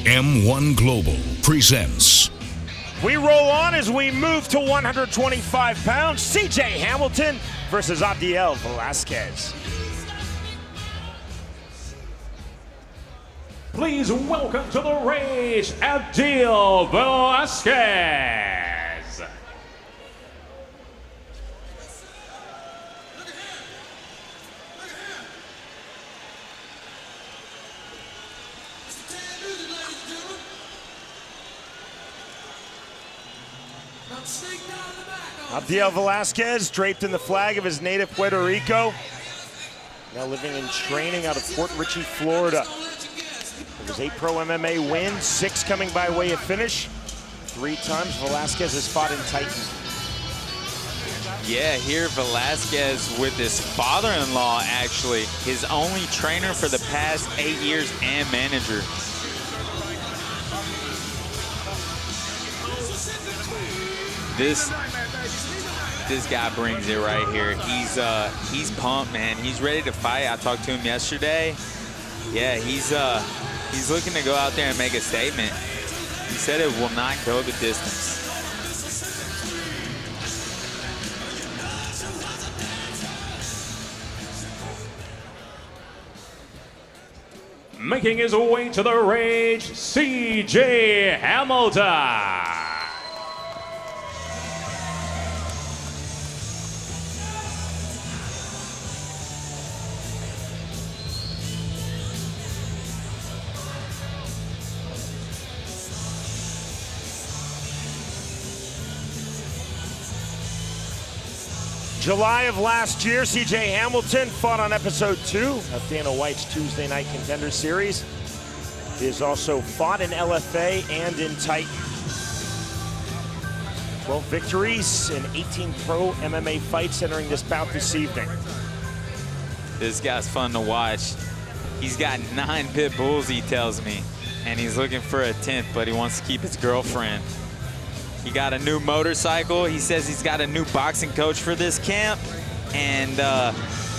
M1 Global presents. We roll on as we move to 125 pounds. CJ Hamilton versus Abdiel Velasquez. Please welcome to the rage, Abdiel Velasquez. Abdiel Velasquez, draped in the flag of his native Puerto Rico, now living and training out of Port Richey, Florida. It was 8 pro MMA wins, 6 coming by way of finish. 3 times Velasquez has fought in Titan. Yeah, here Velasquez with his father-in-law, actually, his only trainer for the past 8 years and manager. This guy brings it right here. He's pumped, man. He's ready to fight. I talked to him yesterday. Yeah, he's looking to go out there and make a statement. He said it will not go the distance. Making his way to the rage, CJ Hamilton. July of last year, CJ Hamilton fought on episode 2 of Dana White's Tuesday Night Contender Series. He has also fought in LFA and in Titan. 12 victories and 18 pro MMA fights entering this bout this evening. This guy's fun to watch. He's got 9 pit bulls, he tells me, and he's looking for a 10th, but he wants to keep his girlfriend. He got a new motorcycle. He says he's got a new boxing coach for this camp. And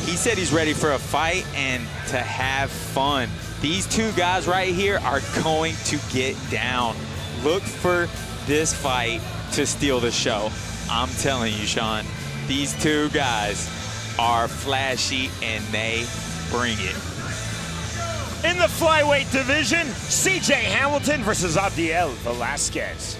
he said he's ready for a fight and to have fun. These 2 guys right here are going to get down. Look for this fight to steal the show. I'm telling you, Sean, these 2 guys are flashy and they bring it. In the flyweight division, CJ Hamilton versus Abdiel Velasquez.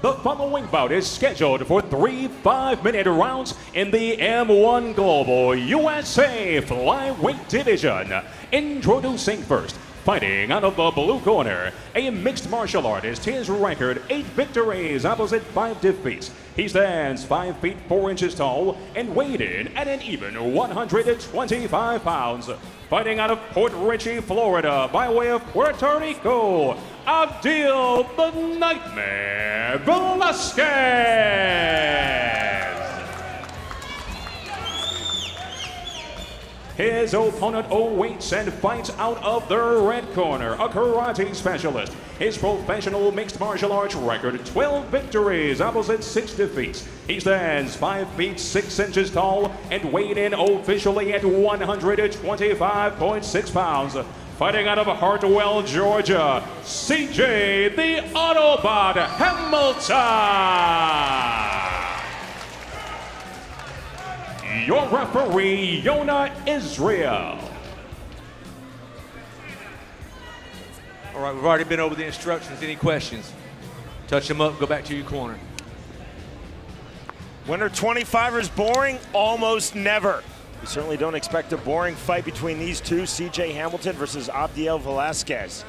The following bout is scheduled for 3 5-minute rounds in the M1 Global USA Flyweight Division. Introducing first, fighting out of the blue corner, a mixed martial artist. His record, 8 victories, opposite 5 defeats. He stands 5 feet 4 inches tall and weighed in at an even 125 pounds. Fighting out of Port Richey, Florida, by way of Puerto Rico, Abdiel the Nightmare Velasquez. His opponent awaits and fights out of the red corner, a karate specialist. His professional mixed martial arts record, 12 victories, opposite 6 defeats. He stands 5 feet 6 inches tall and weighed in officially at 125.6 pounds. Fighting out of Hartwell, Georgia, CJ the Autobot Hamilton. Your referee, Yona Israel. All right, we've already been over the instructions. Any questions? Touch them up, go back to your corner. Winner 25ers boring? Almost never. We certainly don't expect a boring fight between these 2, CJ Hamilton versus Abdiel Velasquez.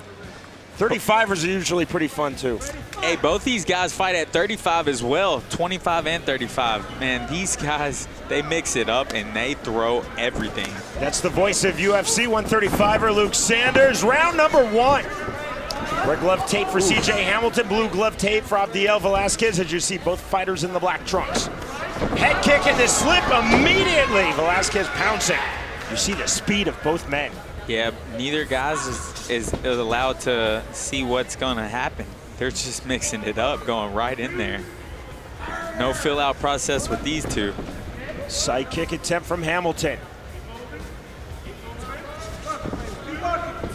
35ers are usually pretty fun too. Hey, both these guys fight at 35 as well, 25 and 35. Man, these guys, they mix it up and they throw everything. That's the voice of UFC 135er Luke Sanders. Round number 1. Red glove tape for CJ Hamilton, blue glove tape for Abdiel Velasquez, as you see both fighters in the black trunks. Head kick and the slip immediately. Velasquez pouncing. You see the speed of both men. Yeah, neither guys is allowed to see what's going to happen. They're just mixing it up, going right in there. No fill-out process with these 2. Side kick attempt from Hamilton.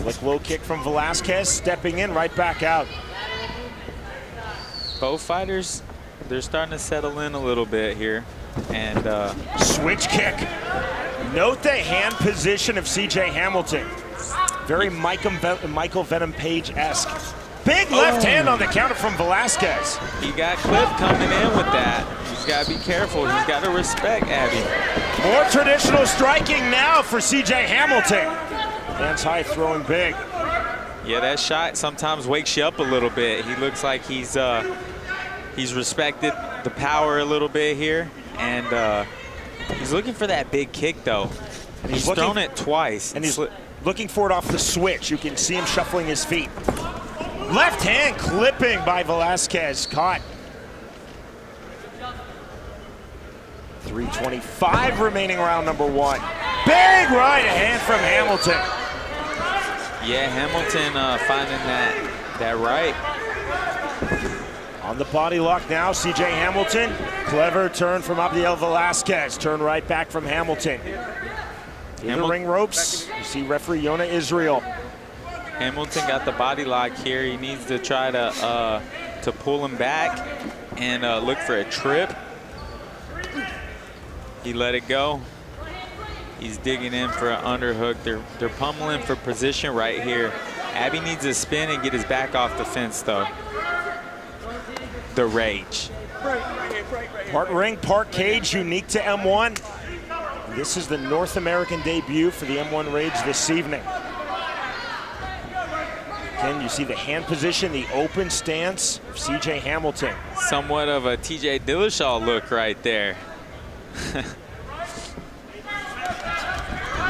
Flick low kick from Velasquez, stepping in, right back out. Both fighters, they're starting to settle in a little bit here. And switch kick. Note the hand position of C.J. Hamilton. Very Michael Venom Page-esque. Big left hand on the counter from Velasquez. He got Cliff coming in with that. He's got to be careful. He's got to respect Abby. More traditional striking now for C.J. Hamilton. Hands high, throwing big. Yeah, that shot sometimes wakes you up a little bit. He looks like he's respected the power a little bit here. And he's looking for that big kick, though. And he's thrown it twice. And he's looking for it off the switch. You can see him shuffling his feet. Left hand clipping by Velasquez. Caught. 3:25 remaining round number 1. Big right hand from Hamilton. Yeah, Hamilton finding that right. On the body lock now, C.J. Hamilton. Clever turn from Abdiel Velasquez. Turn right back from Hamilton. In the ring ropes, you see referee Yona Israel. Hamilton got the body lock here. He needs to try to pull him back and look for a trip. He let it go. He's digging in for an underhook. They're pummeling for position right here. Abby needs to spin and get his back off the fence, though. The rage. Part ring, part cage, unique to M1. This is the North American debut for the M1 Rage this evening. Again, you see the hand position, the open stance of C.J. Hamilton. Somewhat of a T.J. Dillashaw look right there.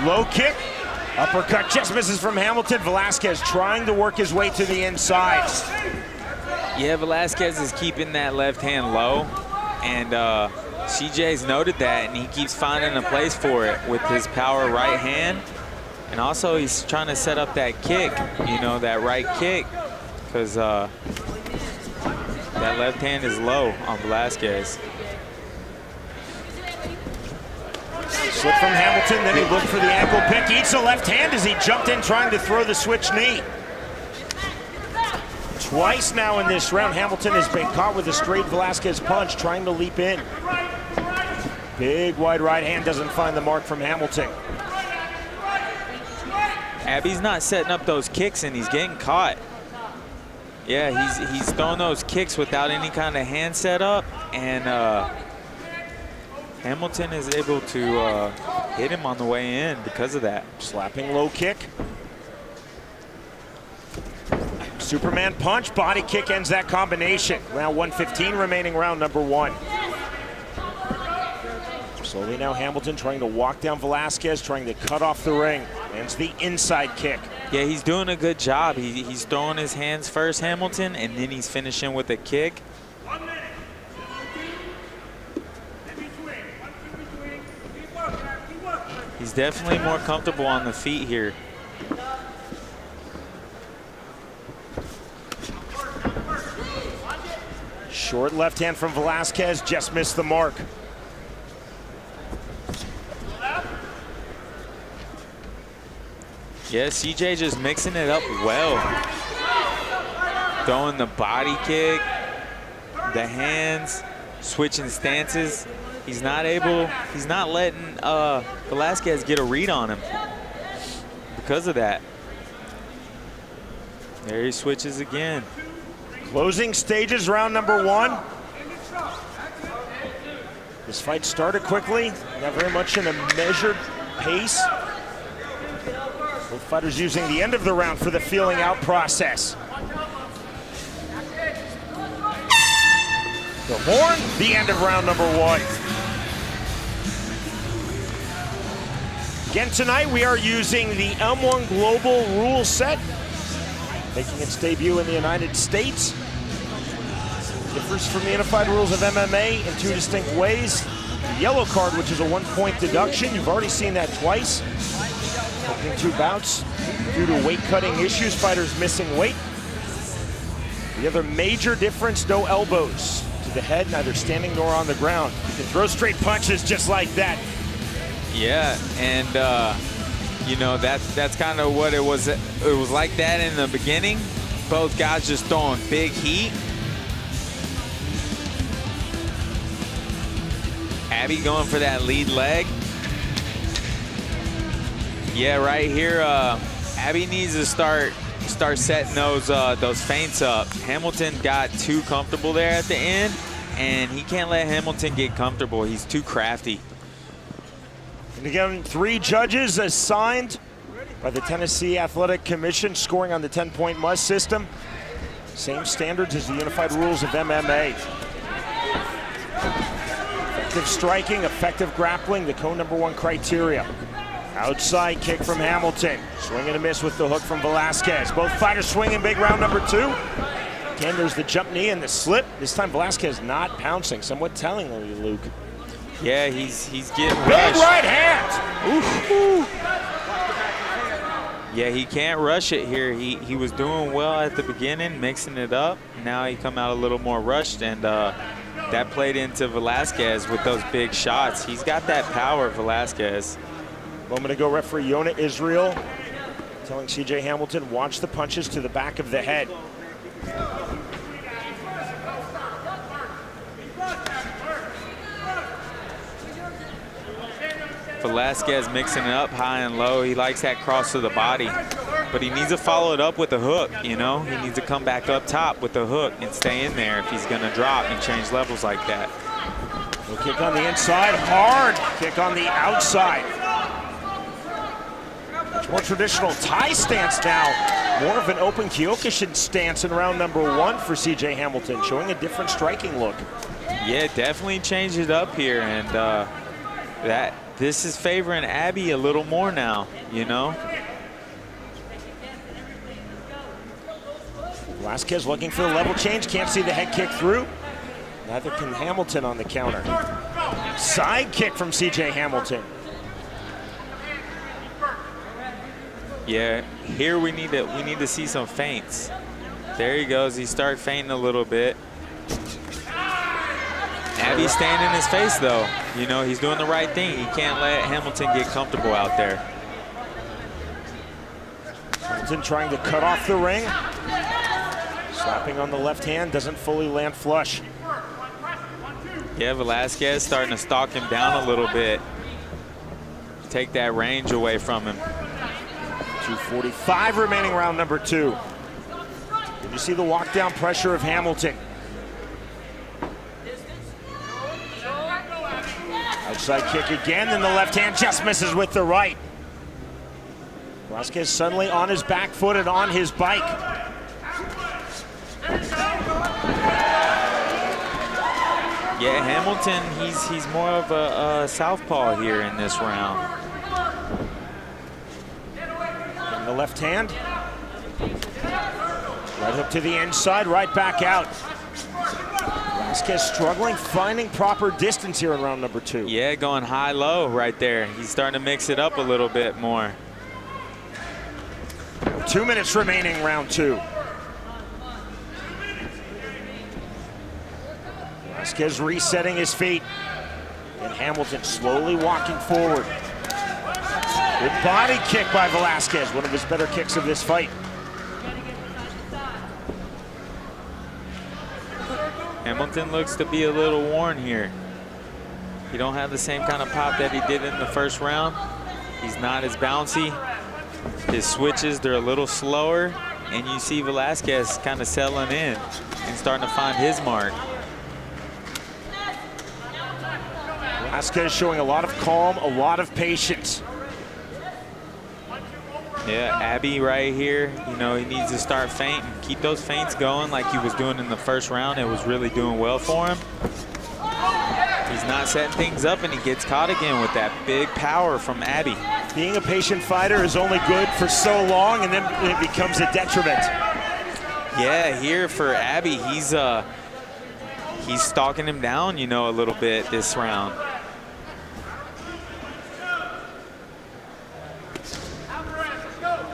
Low kick, uppercut, just misses from Hamilton. Velasquez trying to work his way to the inside. Yeah, Velasquez is keeping that left hand low, and CJ's noted that, and he keeps finding a place for it with his power right hand. And also he's trying to set up that kick, you know, that right kick, because that left hand is low on Velasquez. Slip from Hamilton, then he looked for the ankle pick. Eats a left hand as he jumped in trying to throw the switch knee. Twice now in this round, Hamilton has been caught with a straight Velasquez punch, trying to leap in. Big wide right hand doesn't find the mark from Hamilton. Abby's not setting up those kicks, and he's getting caught. Yeah, he's throwing those kicks without any kind of hand setup, and Hamilton is able to hit him on the way in because of that. Slapping low kick. Superman punch, body kick ends that combination. Round 115 remaining, round number 1. Slowly now Hamilton trying to walk down Velasquez, trying to cut off the ring. Lands the inside kick. Yeah, he's doing a good job. He's throwing his hands first, Hamilton, and then he's finishing with a kick. He's definitely more comfortable on the feet here. Short left hand from Velasquez, just missed the mark. Yeah, CJ just mixing it up well. Throwing the body kick, the hands, switching stances. He's not letting Velasquez get a read on him because of that. There he switches again. Closing stages, round number 1. This fight started quickly, not very much in a measured pace. Both fighters using the end of the round for the feeling out process. The horn, the end of round number 1. Again tonight, we are using the M1 Global rule set, making its debut in the United States. Differs from the unified rules of MMA in 2 distinct ways. The yellow card, which is a 1-point deduction, you've already seen that twice. Opening 2 bouts due to weight cutting issues, fighters missing weight. The other major difference, no elbows to the head, neither standing nor on the ground. You can throw straight punches just like that. Yeah, and You know, that's kind of what it was. It was like that in the beginning. Both guys just throwing big heat. Abby going for that lead leg. Yeah, right here, Abby needs to start setting those feints up. Hamilton got too comfortable there at the end, and he can't let Hamilton get comfortable. He's too crafty. And again, 3 judges assigned by the Tennessee Athletic Commission, scoring on the 10-point must system. Same standards as the unified rules of MMA. Effective striking, effective grappling, the co-number 1 criteria. Outside kick from Hamilton. Swing and a miss with the hook from Velasquez. Both fighters swinging big round number 2. Again, there's the jump knee and the slip. This time Velasquez not pouncing, somewhat tellingly, Luke. Yeah, he's getting big rushed. right hand. Ooh. Yeah, he can't rush it here. He was doing well at the beginning, mixing it up. Now he come out a little more rushed, and that played into Velasquez with those big shots. He's got that power, Velasquez. A moment ago, referee Yona Israel telling C.J. Hamilton, watch the punches to the back of the head. Velasquez mixing it up high and low. He likes that cross to the body, but he needs to follow it up with a hook, you know? He needs to come back up top with the hook and stay in there if he's gonna drop and change levels like that. Low kick on the inside, hard kick on the outside. Much more traditional Thai stance now. More of an open Kyokushin stance in round number 1 for C.J. Hamilton, showing a different striking look. Yeah, definitely changed it up here, and this is favoring Abby a little more now, you know? Velasquez looking for the level change, can't see the head kick through. Neither can Hamilton on the counter. Side kick from C.J. Hamilton. Yeah, here we need to see some feints. There he goes. He started feinting a little bit. Abby's staying in his face, though. You know, he's doing the right thing. He can't let Hamilton get comfortable out there. Hamilton trying to cut off the ring. Slapping on the left hand, doesn't fully land flush. Yeah, Velasquez starting to stalk him down a little bit. Take that range away from him. 2:45 remaining round number 2. Did you see the walk down pressure of Hamilton? Outside kick again, and the left hand just misses with the right. Velasquez suddenly on his back foot and on his bike. Yeah, Hamilton, he's more of a southpaw here in this round. And the left hand. Right hook to the inside, right back out. Velasquez struggling, finding proper distance here in round number 2. Yeah, going high-low right there. He's starting to mix it up a little bit more. 2 minutes remaining, round 2. Velasquez resetting his feet. And Hamilton slowly walking forward. Good body kick by Velasquez, one of his better kicks of this fight. Hamilton looks to be a little worn here. He don't have the same kind of pop that he did in the first round. He's not as bouncy. His switches, they're a little slower, and you see Velasquez kind of settling in and starting to find his mark. Velasquez showing a lot of calm, a lot of patience. Yeah, Abby right here, you know, he needs to start feinting. Keep those feints going like he was doing in the first round. It was really doing well for him. He's not setting things up, and he gets caught again with that big power from Abby. Being a patient fighter is only good for so long, and then it becomes a detriment. Yeah, here for Abby, he's stalking him down, you know, a little bit this round.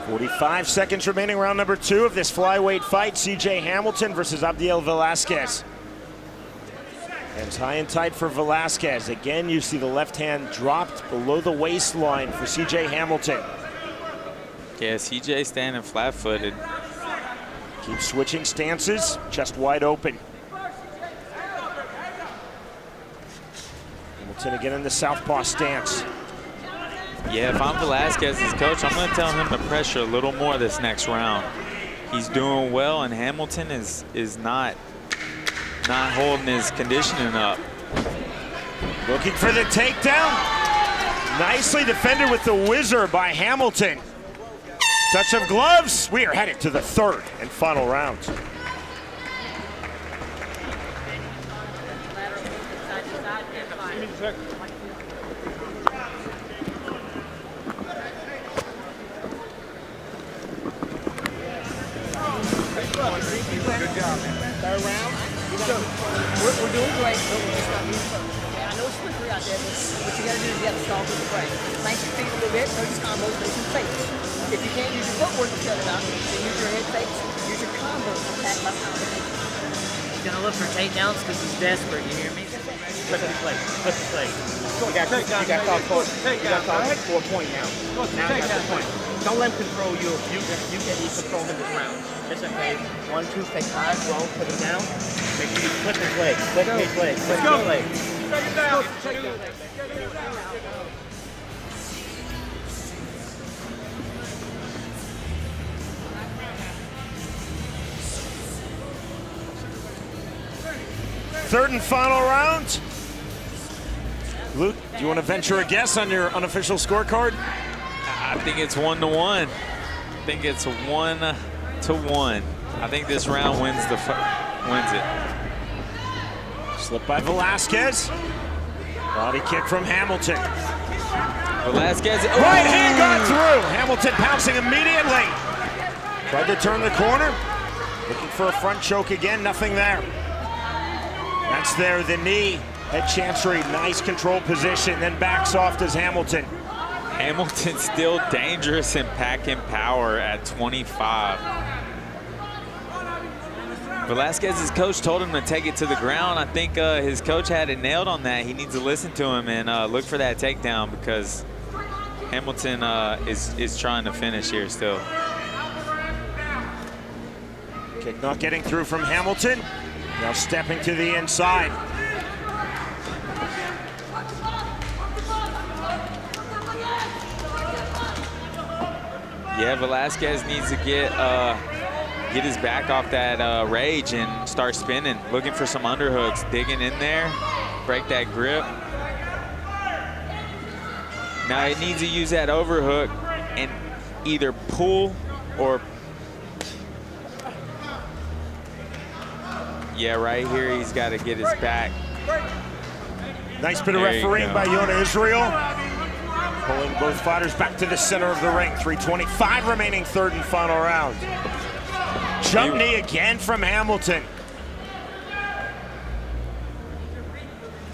.45 seconds remaining, round number 2 of this flyweight fight. C.J. Hamilton versus Abdiel Velasquez. Hands high and tight for Velasquez. Again, you see the left hand dropped below the waistline for C.J. Hamilton. Yeah, CJ standing flat-footed. Keep switching stances, chest wide open. Hamilton again in the southpaw stance. Yeah, if I'm Velasquez's coach, I'm going to tell him to pressure a little more this next round. He's doing well, and Hamilton is not holding his conditioning up. Looking for the takedown. Nicely defended with the whizzer by Hamilton. Touch of gloves. We are headed to the third and final round. Good job, man. Third round. We're doing great, but we're just not moving forward. I know it's slippery out there, but what you got to do is you got to stall with the break. Plant your feet a little bit, throw these combos, do some fakes. If you can't use your footwork to shut it out, then use your head fakes, use your combos to attack by combination. He's gonna look for takedowns because he's desperate, you hear me? Flip the plate. Flip the plate. You got called for a point now. Now you got the point. Don't let him control you. You can control him this round. It's okay. 1, 2, take 5, roll, put him down. Make sure you flip his leg. Flip his leg. Flip your leg. Take it down. Take it down. Third and final round. Luke, do you want to venture a guess on your unofficial scorecard? I think it's 1-1. I think it's 1-1. I think this round wins it. Slip by Velasquez. Body kick from Hamilton. Velasquez. Oh! Right hand got through. Hamilton pouncing immediately. Tried to turn the corner. Looking for a front choke again. Nothing there. That's there. The knee. Head chancery. Nice control position. Then backs off does Hamilton. Hamilton's still dangerous and packing power at 25. Velasquez's coach told him to take it to the ground. I think his coach had it nailed on that. He needs to listen to him and look for that takedown because Hamilton is trying to finish here still. Kick not getting through from Hamilton. Now stepping to the inside. Yeah, Velasquez needs to get his back off that rage and start spinning, looking for some underhooks, digging in there, break that grip. Now it needs to use that overhook and either pull or, yeah, right here he's got to get his back. Nice bit of There you refereeing go. by Yona Israel. Pulling both fighters back to the center of the ring. 3:25 remaining, third and final round. Jump knee again from Hamilton.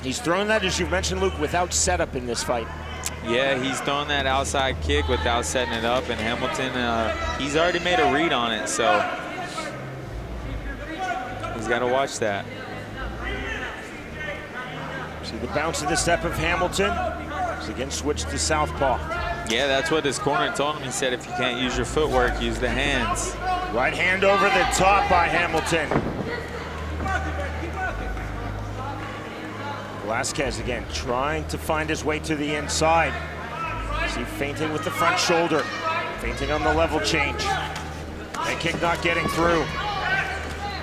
He's throwing that, as you mentioned, Luke, without setup in this fight. Yeah, he's throwing that outside kick without setting it up, and Hamilton, he's already made a read on it, so he's got to watch that. See the bounce of the step of Hamilton. He's again switched to southpaw. Yeah, that's what his corner told him. He said if you can't use your footwork, use the hands. Right hand over the top by Hamilton. Velasquez again trying to find his way to the inside. See feinting with the front shoulder. Feinting on the level change. That kick not getting through.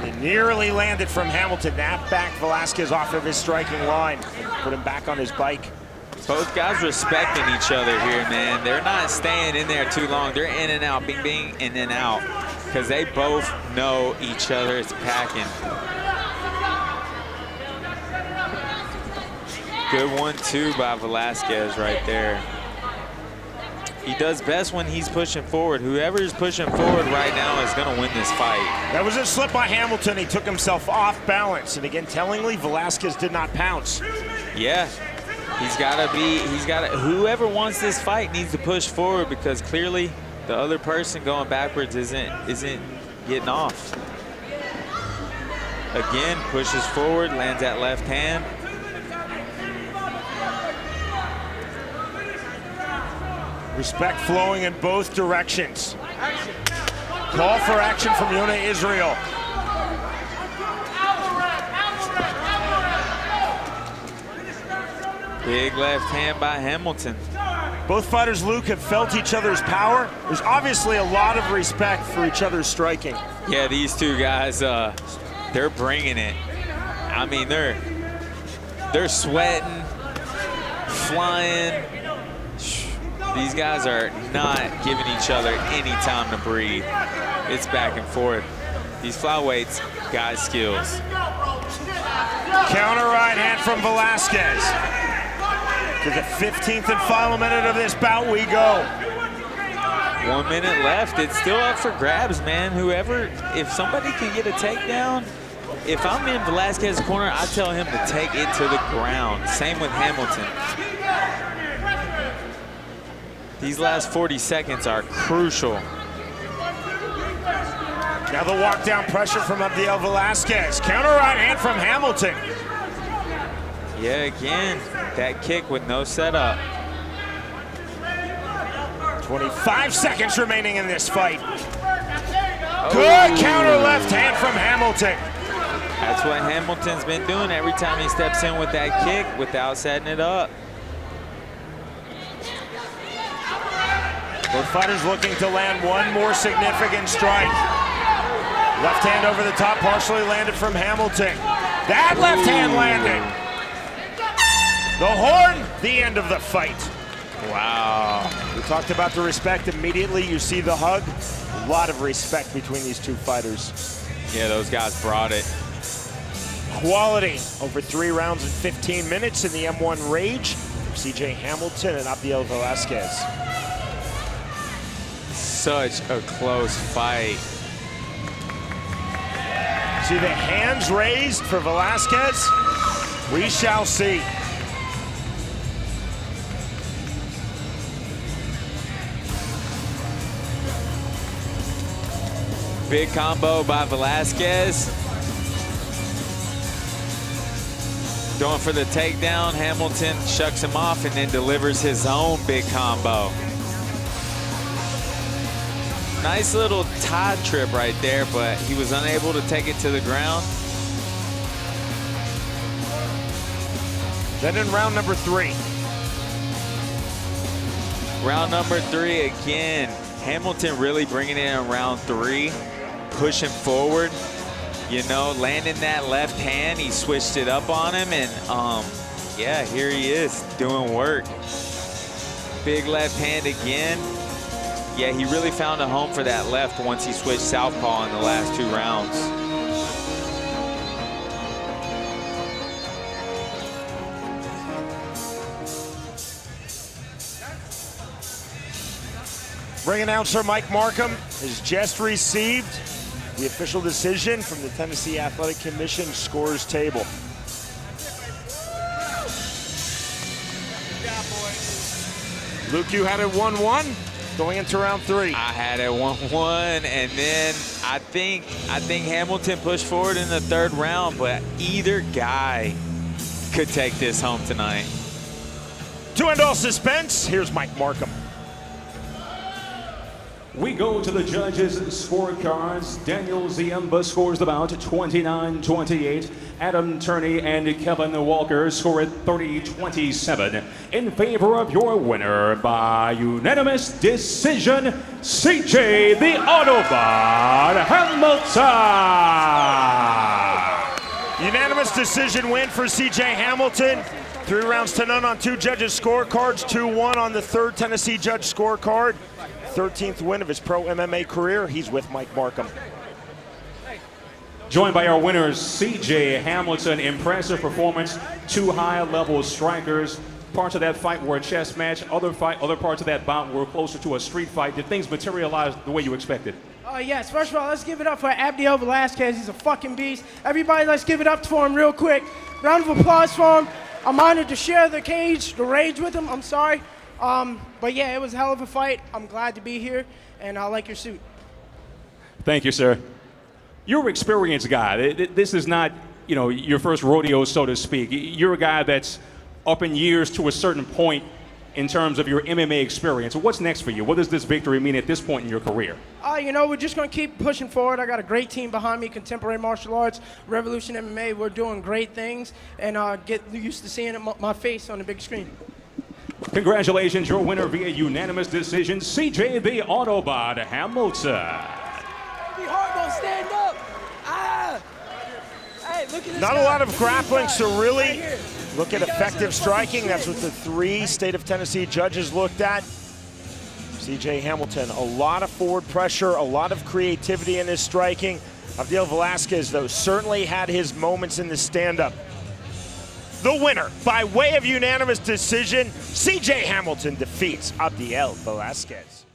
It nearly landed from Hamilton. That backed Velasquez off of his striking line. Put him back on his bike. Both guys respecting each other here, man. They're not staying in there too long. They're in and out, bing, bing, in and out. Because they both know each other. It's packing. Good 1-2 by Velasquez right there. He does best when he's pushing forward. Whoever is pushing forward right now is going to win this fight. That was a slip by Hamilton. He took himself off balance. And again, tellingly, Velasquez did not pounce. Yeah. Whoever wants this fight needs to push forward because clearly the other person going backwards isn't getting off. Again, pushes forward, lands that left hand. Respect flowing in both directions. Call for action from Yona Israel. Big left hand by Hamilton. Both fighters, Luke, have felt each other's power. There's obviously a lot of respect for each other's striking. Yeah, these two guys, they're bringing it. I mean, they're sweating, flying. These guys are not giving each other any time to breathe. It's back and forth. These flyweights got skills. Counter right hand from Velasquez. To the 15th and final minute of this bout we go. 1 minute left. It's still up for grabs, man. Whoever, if somebody can get a takedown, if I'm in Velasquez's corner, I tell him to take it to the ground. Same with Hamilton. These last 40 seconds are crucial. Now the walk down pressure from Abdiel Velasquez. Counter right hand from Hamilton. Yeah, again, that kick with no setup. 25 seconds remaining in this fight. Good counter left hand from Hamilton. That's what Hamilton's been doing every time he steps in with that kick without setting it up. Both fighters looking to land one more significant strike. Left hand over the top, partially landed from Hamilton. That left hand landed. The horn, the end of the fight. Wow. We talked about the respect. Immediately you see the hug. A lot of respect between these two fighters. Yeah, those guys brought it. Quality over 3 rounds and 15 minutes in the M1 Rage. CJ Hamilton and Abdiel Velasquez. Such a close fight. See the hands raised for Velasquez? We shall see. Big combo by Velasquez. Going for the takedown. Hamilton shucks him off and then delivers his own big combo. Nice little tie trip right there, but he was unable to take it to the ground. Then in round number 3. Round number 3 again. Hamilton really bringing it in round 3, pushing forward. You know, landing that left hand, he switched it up on him, and yeah, here he is doing work. Big left hand again. Yeah, he really found a home for that left once he switched southpaw in the last 2 rounds. Ring announcer Mike Markham has just received the official decision from the Tennessee Athletic Commission scores table. Luke, you had it 1-1 going into round 3. I had it 1-1, and then I think Hamilton pushed forward in the 3rd round, but either guy could take this home tonight. To end all suspense, here's Mike Markham. We go to the judges' scorecards. Daniel Ziemba scores the bout 29-28. Adam Turney and Kevin Walker score at 30-27. In favor of your winner by unanimous decision, CJ the Autobot Hamilton. Unanimous decision win for CJ Hamilton. 3 rounds to none on 2 judges' scorecards. 2-1 on the 3rd Tennessee judge scorecard. 13th win of his pro MMA career. He's with Mike Markham. Joined by our winners, CJ Hamilton. Impressive performance, 2 high-level strikers. Parts of that fight were a chess match. Other parts of that bout were closer to a street fight. Did things materialize the way you expected? Yes, first of all, let's give it up for Abdiel Velasquez. He's a fucking beast. Everybody, let's give it up for him real quick. Round of applause for him. I'm honored to share the cage, the rage with him. I'm sorry. But yeah, it was a hell of a fight. I'm glad to be here, and I like your suit. Thank you, sir. You're an experienced guy. This is not, your first rodeo, so to speak. You're a guy that's up in years to a certain point. in terms of your MMA experience. What's next for you? What does this victory mean at this point in your career? You know, we're just going to keep pushing forward. I got a great team behind me, Contemporary Martial Arts, Revolution MMA. We're doing great things, and get used to seeing my face on the big screen. Congratulations, your winner via unanimous decision, CJ the Autobot Hamilton. Be hard, don't stand up. Hey, look at this Not guy. a lot of grappling, so Right really here. look at You guys are effective fucking striking. shit. That's what the 3 state of Tennessee judges looked at. CJ Hamilton, a lot of forward pressure, a lot of creativity in his striking. Abdiel Velasquez, though, certainly had his moments in the stand-up. The winner, by way of unanimous decision, CJ Hamilton defeats Abdiel Velasquez.